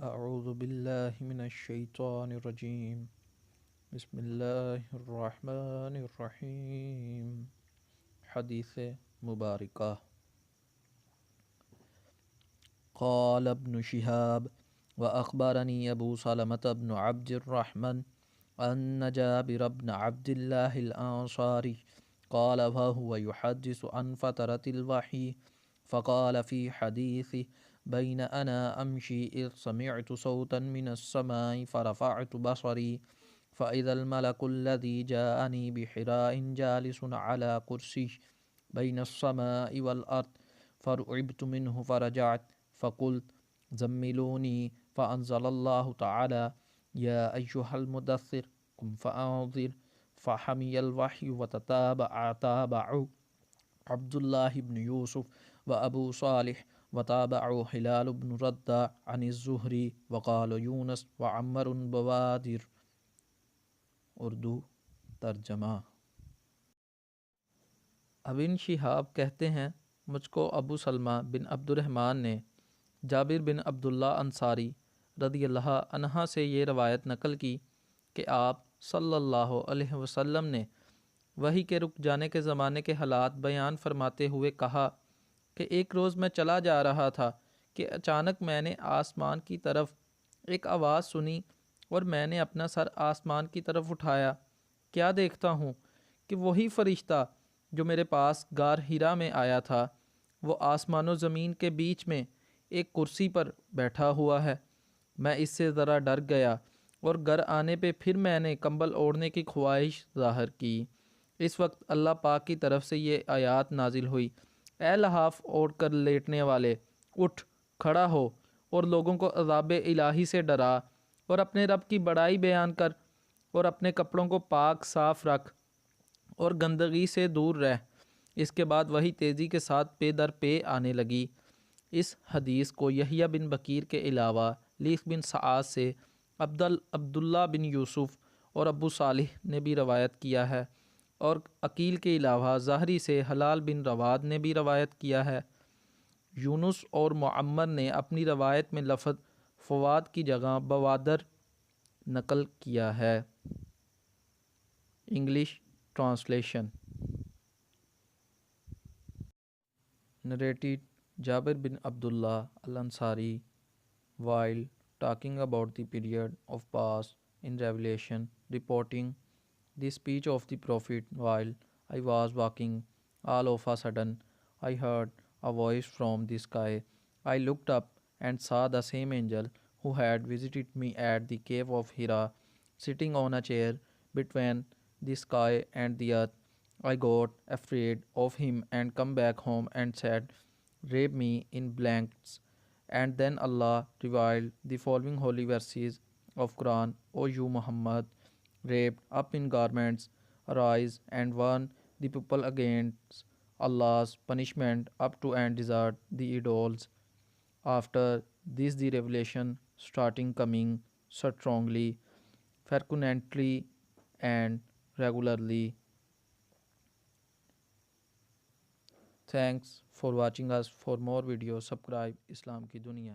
اعوذ باللہ من الشیطان الرجیم بسم اللہ الرحمن الرحیم۔ حدیث مبارکہ۔ قال ابن شہاب واخبرنی ابو سلمة بن عبد الرحمن ان جابر بن عبد اللہ الانصاری قال وهو يحدث عن فترة الوحی فقال في حدیثه بين أنا أمشي إذ سمعت صوتا من السماء فرفعت بصري فإذا الملك الذي جاءني بحراء جالس على كرسي بين السماء والأرض فرعبت منه فرجعت فقلت زملوني فأنزل الله تعالى يا أيها المدثر قم فأنذر فحمي الوحي وتتابعوا عبد الله بن يوسف وأبو صالح وتابعوا هلال بن ردى عن الزهري وقال يونس وعمر بوادر۔ اردو ترجمہ۔ ابن شہاب کہتے ہیں مجھ کو ابو سلمہ بن عبد الرحمن نے جابر بن عبداللہ انصاری رضی اللہ عنہ سے یہ روایت نقل کی کہ آپ صلی اللہ علیہ وسلم نے وحی کے رک جانے کے زمانے کے حالات بیان فرماتے ہوئے کہا کہ ایک روز میں چلا جا رہا تھا کہ اچانک میں نے آسمان کی طرف ایک آواز سنی اور میں نے اپنا سر آسمان کی طرف اٹھایا۔ کیا دیکھتا ہوں کہ وہی فرشتہ جو میرے پاس غار حرا میں آیا تھا وہ آسمان و زمین کے بیچ میں ایک کرسی پر بیٹھا ہوا ہے۔ میں اس سے ذرا ڈر گیا اور گھر آنے پہ پھر میں نے کمبل اوڑھنے کی خواہش ظاہر کی۔ اس وقت اللہ پاک کی طرف سے یہ آیات نازل ہوئی، اے لحاف اوڑھ کر لیٹنے والے، اٹھ کھڑا ہو اور لوگوں کو عذاب الہی سے ڈرا اور اپنے رب کی بڑائی بیان کر اور اپنے کپڑوں کو پاک صاف رکھ اور گندگی سے دور رہ۔ اس کے بعد وہی تیزی کے ساتھ پے در پے آنے لگی۔ اس حدیث کو یحییٰ بن بکیر کے علاوہ لیث بن سعد سے عبداللہ بن یوسف اور ابو صالح نے بھی روایت کیا ہے، اور عقیل کے علاوہ ظاہری سے حلال بن رواد نے بھی روایت کیا ہے۔ یونس اور معمر نے اپنی روایت میں لفظ فواد کی جگہ بوادر نقل کیا ہے۔ English translation. Narrated Jabir bin Abdullah al-Ansari while talking about the period of past in Revelation, reporting the speech of the Prophet. While I was walking, all of a sudden I heard a voice from the sky. I looked up and saw the same angel who had visited me at the cave of Hira, sitting on a chair between the sky and the earth. I got afraid of him and come back home and said, "Wrap me in blankets." And then Allah revealed the following holy verses of Quran: O you Muhammad, wrapped up in garments, arise and warn the people against Allah's punishment up to and desert the idols. After this the revelation starting coming strongly, frequently and regularly. Thanks for watching us. For more videos, subscribe Islam Ki Duniya.